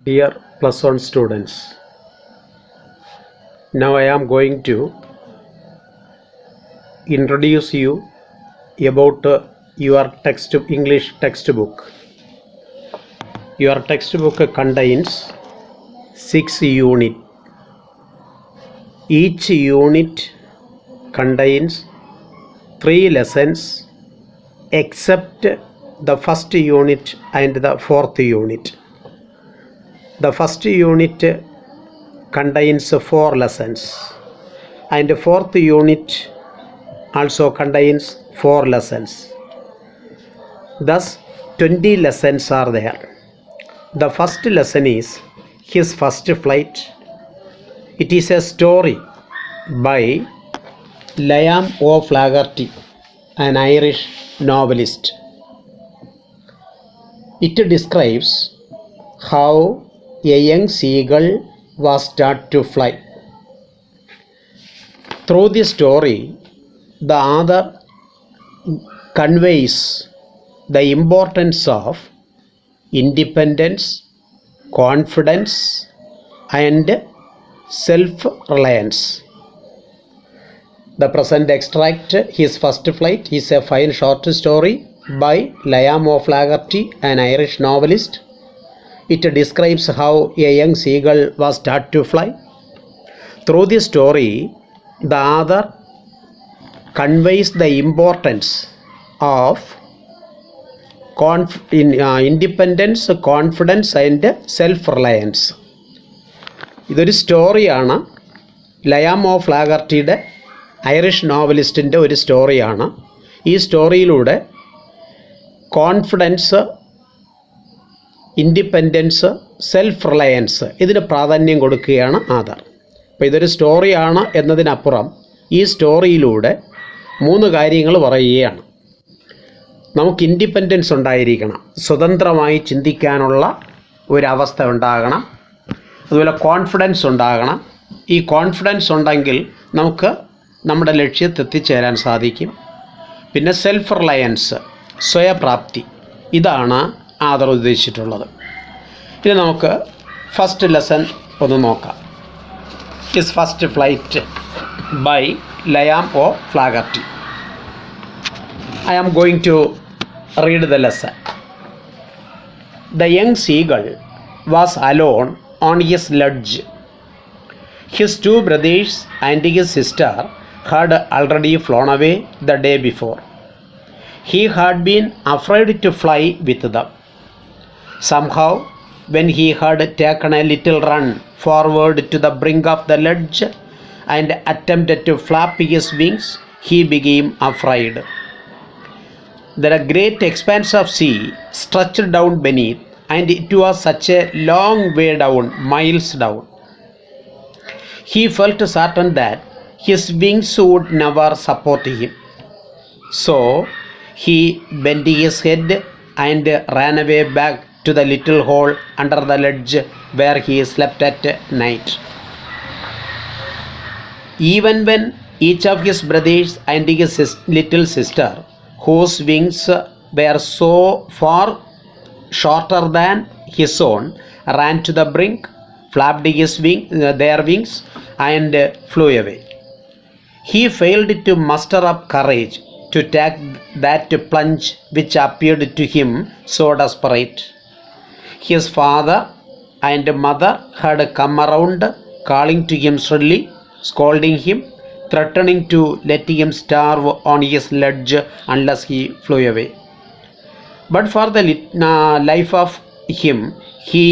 Dear plus one students, now I am going to introduce you about your English textbook. Your textbook contains 6 units. Each unit contains 3 lessons except the first unit and the fourth unit. The first unit contains 4 lessons and the fourth unit also contains 4 lessons. Thus 20 lessons are there. The first lesson is His First Flight. It is a story by Liam O'Flaherty, an Irish novelist. It describes how a young seagull was taught to fly. Through this story, the author conveys the importance of independence, confidence, and self-reliance. The present extract, His First Flight, is a fine short story by Liam O'Flaherty, an Irish novelist. It describes how a young seagull was taught to fly. Through this story, the author conveys the importance of independence, confidence and self-reliance. ഇതൊരു സ്റ്റോറിയാണ്. ലയാം ഓ ഫ്ലാഗർട്ടിയുടെ Irish നോവലിസ്റ്റിൻ്റെ ഒരു സ്റ്റോറിയാണ്. ഈ സ്റ്റോറിയിലൂടെ confidence, independence, self Reliance ഇതിന് പ്രാധാന്യം കൊടുക്കുകയാണ് ആധാർ. അപ്പോൾ ഇതൊരു സ്റ്റോറിയാണ് എന്നതിനപ്പുറം ഈ സ്റ്റോറിയിലൂടെ 3 കാര്യങ്ങൾ പറയുകയാണ്. നമുക്ക് ഇൻഡിപെൻഡൻസ് ഉണ്ടായിരിക്കണം, സ്വതന്ത്രമായി ചിന്തിക്കാനുള്ള ഒരവസ്ഥ ഉണ്ടാകണം. അതുപോലെ കോൺഫിഡൻസ് ഉണ്ടാകണം. ഈ കോൺഫിഡൻസ് ഉണ്ടെങ്കിൽ നമുക്ക് നമ്മുടെ ലക്ഷ്യത്തെത്തിച്ചേരാൻ സാധിക്കും. പിന്നെ സെൽഫ് റിലയൻസ്, സ്വയപ്രാപ്തി, ഇതാണ് ആദർ ഉദ്ദേശിച്ചിട്ടുള്ളത്. ഇനി നമുക്ക് ഫസ്റ്റ് ലെസൺ ഒന്ന് നോക്കാം. His first flight by Liam O'Flaherty. I am going to read the lesson. The young seagull was alone on his ledge. His 2 brothers and his sister had already flown away the day before. He had been afraid to fly with them. Somehow, when he had taken a little run forward to the brink of the ledge and attempted to flap his wings, he became afraid. There a great expanse of sea stretched down beneath, and it was such a long way down, miles down. He felt certain that his wings would never support him. So he bent his head and ran away back to the little hole under the ledge where he slept at night. Even when each of his brothers and his little sister, whose wings were so far shorter than his own, ran to the brink, flapped their wings and flew away. He failed to muster up courage to take that plunge which appeared to him so desperate. His father and mother had come around, calling to him shrilly, scolding him, threatening to let him starve on his ledge unless he flew away. But for the life of him, he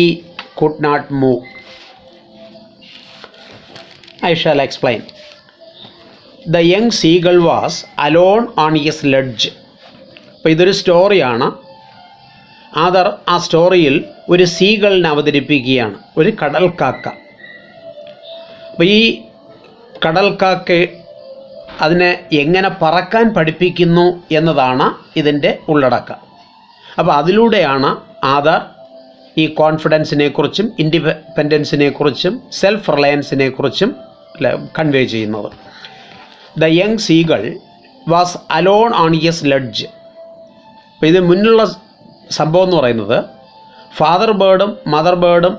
could not move. I shall explain. The young seagull was alone on his ledge. അപ്പോൾ ഇതൊരു സ്റ്റോറിയാണ്. Other ആ സ്റ്റോറിയിൽ ഒരു സീഗളിനെ അവതരിപ്പിക്കുകയാണ്, ഒരു കടൽക്കാക്ക. അപ്പോൾ ഈ കടൽക്കാക്ക അതിനെ എങ്ങനെ പറക്കാൻ പഠിപ്പിക്കുന്നു എന്നതാണ് ഇതിൻ്റെ ഉള്ളടക്കം. അപ്പോൾ അതിലൂടെയാണ് ആദർ ഈ കോൺഫിഡൻസിനെ കുറിച്ചും ഇൻഡിപെൻഡൻസിനെ കുറിച്ചും സെൽഫ് റിലയൻസിനെ കുറിച്ചും കൺവേ ചെയ്യുന്നത്. The young seagull was alone on his ledge. അപ്പോൾ ഇത് മുന്നിലുള്ള സംഭവം എന്ന് പറയുന്നത് ഫാദർ ബേർഡും മദർ ബേർഡും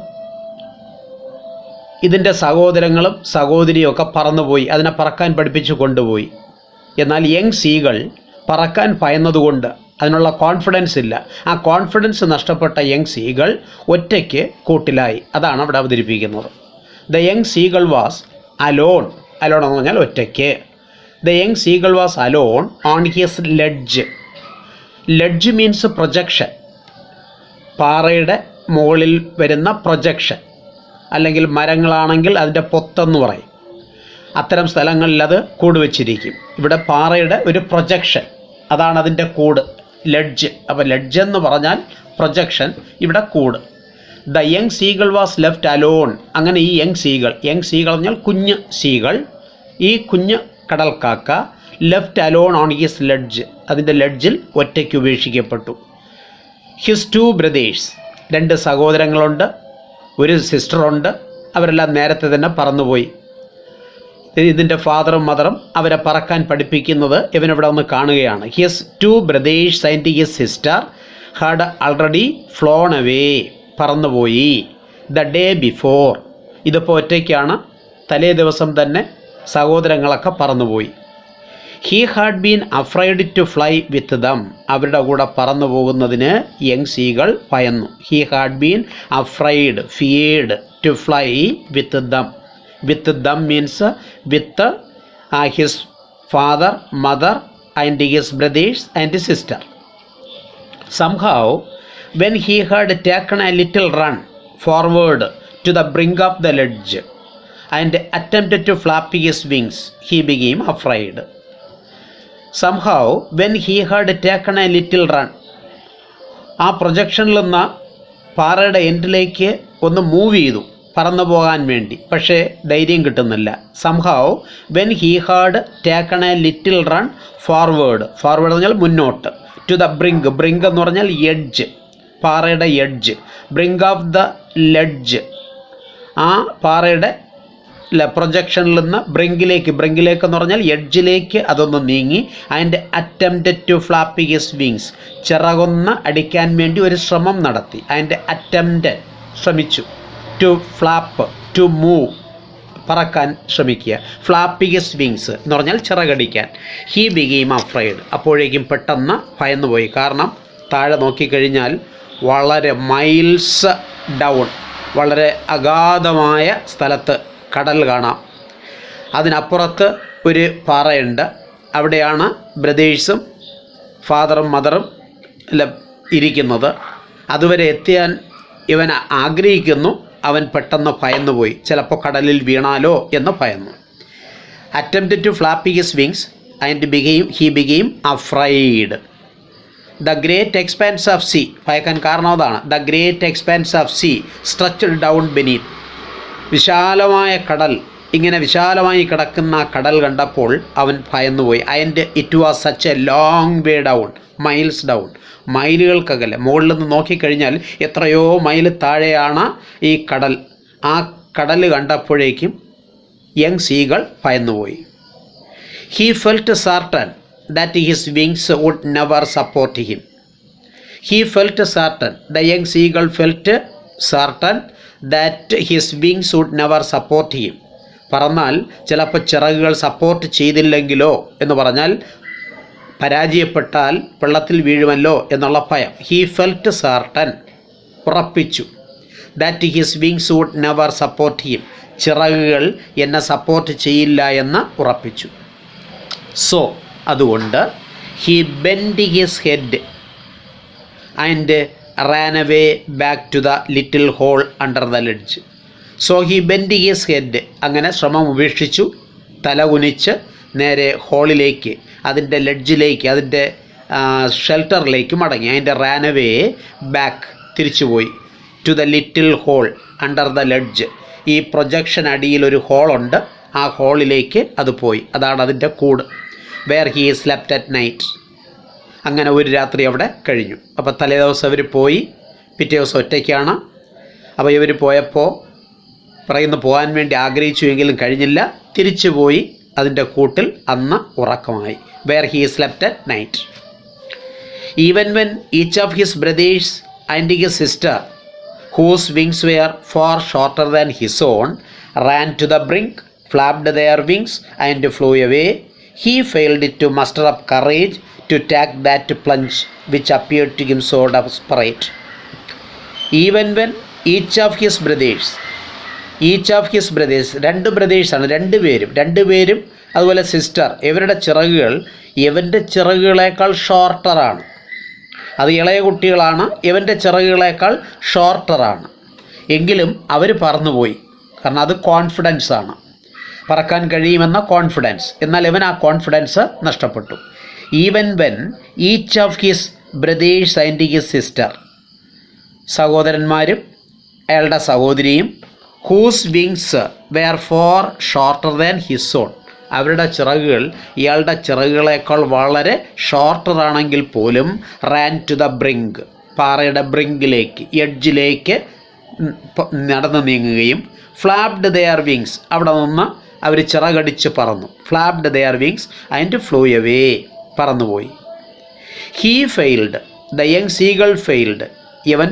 ഇതിൻ്റെ സഹോദരങ്ങളും സഹോദരിയും ഒക്കെ പറന്നുപോയി, അതിനെ പറക്കാൻ പഠിപ്പിച്ച് കൊണ്ടുപോയി. എന്നാൽ യങ് സീകൾ പറക്കാൻ ഭയന്നതുകൊണ്ട് അതിനുള്ള കോൺഫിഡൻസ് ഇല്ല. ആ കോൺഫിഡൻസ് നഷ്ടപ്പെട്ട യങ് സീകൾ ഒറ്റയ്ക്ക് കൂട്ടിലായി. അതാണ് അവിടെ അവതരിപ്പിക്കുന്നത്. The young seagull was alone. Alone എന്ന് പറഞ്ഞാൽ ഒറ്റയ്ക്ക്. The young seagull was alone on his ledge. Ledge means projection, പാറയുടെ മുകളിൽ വരുന്ന പ്രൊജക്ഷൻ, അല്ലെങ്കിൽ മരങ്ങളാണെങ്കിൽ അതിൻ്റെ പൊത്തെന്ന് പറയും. അത്തരം സ്ഥലങ്ങളിൽ അത് കൂട് വെച്ചിരിക്കും. ഇവിടെ പാറയുടെ ഒരു പ്രൊജക്ഷൻ, അതാണ് അതിൻ്റെ കൂട്, ലെഡ്ജ്. അപ്പോൾ ലെഡ്ജ് എന്ന് പറഞ്ഞാൽ പ്രൊജക്ഷൻ, ഇവിടെ കൂട്. The young seagull was left alone. അങ്ങനെ ഈ യങ് സീകൾ പറഞ്ഞാൽ കുഞ്ഞ് സീകൾ, ഈ കുഞ്ഞ് കടൽക്കാക്ക left alone on his ledge, അതിൻ്റെ ലെഡ്ജിൽ ഒറ്റയ്ക്ക് ഉപേക്ഷിക്കപ്പെട്ടു. ഹിസ് 2 ബ്രദേഴ്സ്, 2 സഹോദരങ്ങളുണ്ട്, ഒരു സിസ്റ്ററുണ്ട്. അവരെല്ലാം നേരത്തെ തന്നെ പറന്നുപോയി. ഇതിൻ്റെ ഫാദറും മദറും അവരെ പറക്കാൻ പഠിപ്പിക്കുന്നത് ഇവനിവിടെ ഒന്ന് കാണുകയാണ്. His 2 brothers and his sister had already flown away, പറന്നുപോയി. ദ ഡേ ബിഫോർ, ഇതിപ്പോൾ ഒറ്റയ്ക്കാണ്, തലേ ദിവസം തന്നെ സഹോദരങ്ങളൊക്കെ പറന്നുപോയി. He had been afraid to fly with them, അവരുടെ കൂടെ പറന്നു പോകുന്നതിന് യങ് സീകൾ ഭയന്നു. He had been afraid, feared, to fly with them. With them means with his father, mother and his brothers and sister. Somehow when he had taken a little run forward to the brink of the ledge and attempted to flap his wings, he became afraid. Somehow when he had taken a little run, ആ പ്രൊജക്ഷനിൽ നിന്ന് പാറയുടെ എൻഡിലേക്ക് ഒന്ന് move ചെയ്തു പറന്നു പോകാൻ വേണ്ടി, പക്ഷേ ധൈര്യം കിട്ടുന്നില്ല. Somehow when he had taken A little run forward, forward എന്ന് പറഞ്ഞാൽ മുന്നോട്ട്, ടു ദ ബ്രിങ്ക്, ബ്രിങ്ക് എന്ന് പറഞ്ഞാൽ എഡ്ജ്, പാറയുടെ edge, brink of the ledge, ആ പാറയുടെ പ്രൊജക്ഷനിൽ നിന്ന് ബ്രിങ്കിലേക്ക്, ബ്രിങ്കിലേക്ക് എന്ന് പറഞ്ഞാൽ എഡ്ജിലേക്ക് അതൊന്ന് നീങ്ങി. അതിൻ്റെ attempted to flap his wings, ചിറകൊന്ന് അടിക്കാൻ വേണ്ടി ഒരു ശ്രമം നടത്തി. അതിൻ്റെ അറ്റംപ്റ്റഡ്, ശ്രമിച്ചു. ടു ഫ്ലാപ്പ്, ടു മൂവ്, പറക്കാൻ ശ്രമിക്കുക. ഫ്ലാപ്പ് ഹിസ് വിങ്സ് എന്ന് പറഞ്ഞാൽ ചിറകടിക്കാൻ. ഹീ ബിഗെയിം അഫ്രൈഡ്, അപ്പോഴേക്കും പെട്ടെന്ന് ഭയന്നുപോയി. കാരണം താഴെ നോക്കിക്കഴിഞ്ഞാൽ വളരെ മൈൽസ് ഡൗൺ, വളരെ അഗാധമായ സ്ഥലത്ത് കടൽ കാണാം. അതിനപ്പുറത്ത് ഒരു പാറയുണ്ട്. അവിടെയാണ് ബ്രദേഴ്സും ഫാദറും മദറും ഇരിക്കുന്നത്. അതുവരെ എത്തിയാൻ ഇവൻ ആഗ്രഹിക്കുന്നു. അവൻ പെട്ടെന്ന് ഭയന്നുപോയി, ചിലപ്പോൾ കടലിൽ വീണാലോ എന്ന് ഭയന്നു. Attempted to flap his wings and he became afraid. The great expanse of sea, ഭയക്കാൻ കാരണം അതാണ്. The great expanse of sea stretched down beneath, വിശാലമായ കടൽ, ഇങ്ങനെ വിശാലമായി കിടക്കുന്ന കടൽ കണ്ടപ്പോൾ അവൻ ഭയന്നുപോയി. And it was such a long way down, miles down, മൈലുകൾക്കകലെ, മുകളിൽ നിന്ന് നോക്കിക്കഴിഞ്ഞാൽ എത്രയോ മൈൽ താഴെയാണ് ഈ കടൽ. ആ കടൽ കണ്ടപ്പോഴേക്കും യങ് സീകൾ ഭയന്നുപോയി. He felt certain that his wings would never support him. He felt certain, the young seagull felt certain that his wings would never support him. പറന്നാൽ ചിലപ്പോൾ ചിറകുകൾ സപ്പോർട്ട് ചെയ്തില്ലെങ്കിലോ എന്ന് പറഞ്ഞാൽ പരാജയപ്പെട്ടാൽ വെള്ളത്തിൽ വീഴുമല്ലോ എന്നുള്ള ഭയം. ഹീ ഫെൽറ്റ് സർട്ടൻ, ഉറപ്പിച്ചു. That his wings would never support him, ചിറകുകൾ എന്നെ സപ്പോർട്ട് ചെയ്യില്ല എന്ന് ഉറപ്പിച്ചു. സോ അതുകൊണ്ട് he bend his head and ran away back to the little hole under the ledge. So he bend his head, അങ്ങനെ ശ്രമം ഉപേക്ഷിച്ചു, തല കുനിച്ച് നേരെ ഹോളിലേക്ക്, അതിൻ്റെ ലെഡ്ജിലേക്ക്, അതിൻ്റെ ഷെൽട്ടറിലേക്ക് മടങ്ങി. അതിൻ്റെ റാൻ അവേ ബാക്ക്, തിരിച്ചുപോയി. To the little hole under the ledge, ഈ പ്രൊജക്ഷൻ അടിയിൽ ഒരു ഹോളുണ്ട്, ആ ഹോളിലേക്ക് അത് പോയി. അതാണ് അതിൻ്റെ കൂട്. Where he slept at night. അങ്ങനെ ഒരു രാത്രി അവിടെ കഴിഞ്ഞു. അപ്പോൾ തലേ ദിവസം അവർ പോയി, പിറ്റേ ദിവസം ഒറ്റയ്ക്കാണ്. അപ്പോൾ ഇവർ പോയപ്പോൾ പറയുന്നു പോകാൻ വേണ്ടി ആഗ്രഹിച്ചുവെങ്കിലും കഴിഞ്ഞില്ല, തിരിച്ചു പോയി. അതിൻ്റെ കൂട്ടിൽ അന്ന് ഉറക്കമായി. Where he slept at night. Even when each of his brothers and his sister whose wings were far shorter than his own ran to the brink, flapped their wings and flew away. He failed to muster up courage to take that plunge which appeared to him so desperate. Even when each of his brothers, രണ്ട് ബ്രദേഴ്സാണ്, രണ്ടുപേരും അതുപോലെ sister, ഇവരുടെ ചിറകുകൾ ഇവൻ്റെ ചിറകുകളേക്കാൾ ഷോർട്ടറാണ്. അത് ഇളയ കുട്ടികളാണ്, ഇവൻ്റെ ചിറകുകളേക്കാൾ ഷോർട്ടറാണ്. എങ്കിലും അവർ പറന്നുപോയി. കാരണം അത് കോൺഫിഡൻസാണ്, പറക്കാൻ കഴിയുമെന്ന കോൺഫിഡൻസ്. എന്നാൽ ഇവൻ ആ കോൺഫിഡൻസ് നഷ്ടപ്പെട്ടു. Even when each of his brothers and his sister, സഹോദരന്മാരും അയാളുടെ സഹോദരിയും, whose wings were for shorter than his own, അവരുടെ ചിറകുകൾ ഇയാളുടെ ചിറകുകളേക്കാൾ വളരെ ഷോർട്ടറാണെങ്കിൽ പോലും റാൻ ടു ദ ബ്രിങ്ക്, പാറയുടെ ബ്രിങ്കിലേക്ക്, എഡ്ജിലേക്ക് നടന്നു നീങ്ങുകയും, ഫ്ലാപ്ഡ് ദെയർ വിങ്സ്, അവിടെ നിന്ന് അവർ ചിറകടിച്ച് പറന്നു. Flapped their wings and flew away, പറന്നുപോയി. He failed, the young seagull failed, ഇവൻ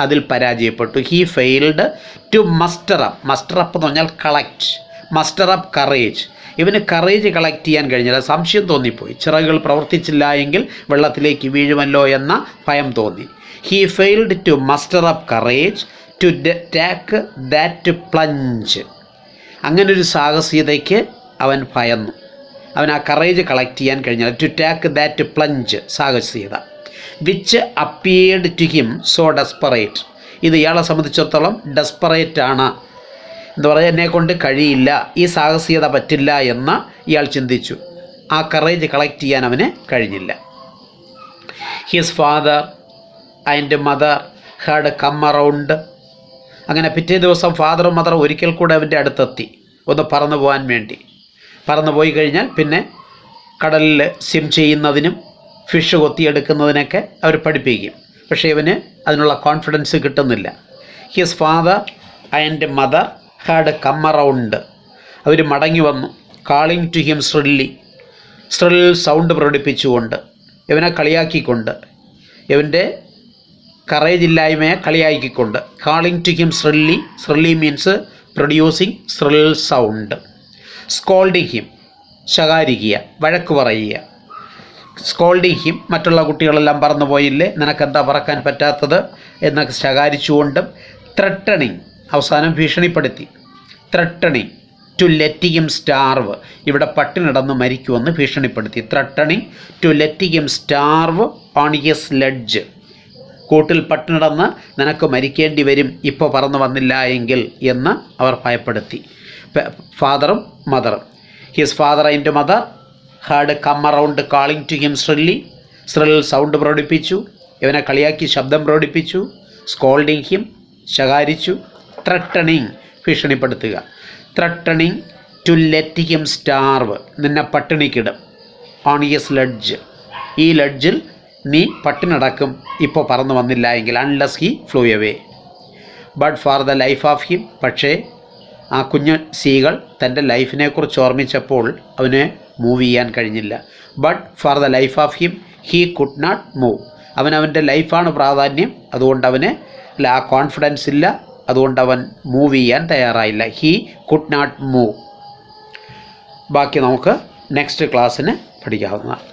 അതിൽ പരാജയപ്പെട്ടു. He failed to muster up എന്ന് പറഞ്ഞാൽ കളക്ട്, മസ്റ്റർ അപ്പ് കറേജ്. ഇവന് കറേജ് കളക്ട് ചെയ്യാൻ കഴിഞ്ഞില്ല. സംശയം തോന്നിപ്പോയി, ചിറകുകൾ പ്രവർത്തിച്ചില്ല എങ്കിൽ വെള്ളത്തിലേക്ക് വീഴുമല്ലോ എന്ന ഭയം തോന്നി. He failed to muster up courage to take that plunge, അങ്ങനൊരു സാഹസികതയ്ക്ക് അവൻ ഭയന്നു. അവൻ ആ കറേജ് കളക്ട് ചെയ്യാൻ കഴിഞ്ഞില്ല. ടു ടേക്ക് ദാറ്റ് പ്ലഞ്ച്, സാഹസികത. Which appeared to him so desperate, ഇത് ഇയാളെ സംബന്ധിച്ചിടത്തോളം ഡെസ്പറേറ്റ് ആണ്. എന്താ പറയുക, എന്നെക്കൊണ്ട് കഴിയില്ല, ഈ സാഹസികത പറ്റില്ല എന്ന് ഇയാൾ ചിന്തിച്ചു. ആ കറേജ് കളക്ട് ചെയ്യാൻ അവന് കഴിഞ്ഞില്ല. His father and mother had come around, അങ്ങനെ പിറ്റേ ദിവസം ഫാദറും മദറും ഒരിക്കൽ കൂടെ അവൻ്റെ അടുത്തെത്തി, ഒന്ന് പറന്നു പോകാൻ വേണ്ടി. പറന്നു പോയി കഴിഞ്ഞാൽ പിന്നെ കടലിൽ സ്വിം ചെയ്യുന്നതിനും ഫിഷ് കൊത്തിയെടുക്കുന്നതിനൊക്കെ അവർ പഠിപ്പിക്കും. പക്ഷേ ഇവന് അതിനുള്ള കോൺഫിഡൻസ് കിട്ടുന്നില്ല. His father and mother had come around, അവർ മടങ്ങി വന്നു. Calling to him shrill sound പ്രകടിപ്പിച്ചുകൊണ്ട്, ഇവനെ കളിയാക്കിക്കൊണ്ട്, ഇവൻ്റെ കറേജ് ഇല്ലായ്മയെ കളിയാക്കിക്കൊണ്ട്. Calling to him shrilly means producing shrill sound. Scolding him, ശകാരിക്കുക, വഴക്ക് പറയുക. സ്കോൾഡിങ് ഹിം, മറ്റുള്ള കുട്ടികളെല്ലാം പറന്നു പോയില്ലേ, നിനക്കെന്താ പറക്കാൻ പറ്റാത്തത് എന്നൊക്കെ ശകാരിച്ചുകൊണ്ടും. ത്രട്ടണിങ്, അവസാനം ഭീഷണിപ്പെടുത്തി. Threatening to let him starve, ഇവിടെ പട്ടിണിടന്ന് മരിക്കുമെന്ന് ഭീഷണിപ്പെടുത്തി. Threatening to let him starve on his ledge, കൂട്ടിൽ പട്ടിണിടന്ന് നിനക്ക് മരിക്കേണ്ടി വരും ഇപ്പോൾ പറന്നു വന്നില്ല എങ്കിൽ എന്ന് അവർ ഭയപ്പെടുത്തി. ഫാദറും മദറും. His father and mother had come around calling to him shrill sound പ്രകടിപ്പിച്ചു, ഇവനെ കളിയാക്കി ശബ്ദം പ്രകടിപ്പിച്ചു. സ്കോൾഡിങ് ഹിം, ശകാരിച്ചു. ത്രട്ടണിങ്, ഭീഷണിപ്പെടുത്തുക. Threatening to let him starve, നിന്നെ പട്ടിണിക്കിടും. ഓൺ ഹിസ് ലെഡ്ജ്, ഈ ലെഡ്ജിൽ നീ പട്ടിണടക്കും ഇപ്പോൾ പറന്നു വന്നില്ല എങ്കിൽ. Unless he flew away. But for the life of him, പക്ഷേ ആ കുഞ്ഞു സീകൾ തൻ്റെ ലൈഫിനെക്കുറിച്ച് ഓർമ്മിച്ചപ്പോൾ അവന് മൂവ് ചെയ്യാൻ കഴിഞ്ഞില്ല. But for the life of him he could not move, അവൻ്റെ ലൈഫാണ് പ്രാധാന്യം. അതുകൊണ്ട് അവന് ആ കോൺഫിഡൻസ് ഇല്ല, അതുകൊണ്ട് അവൻ മൂവ് ചെയ്യാൻ തയ്യാറായില്ല. He could not move. ബാക്കി നമുക്ക് നെക്സ്റ്റ് ക്ലാസ്സിന് പഠിക്കാവുന്നതാണ്.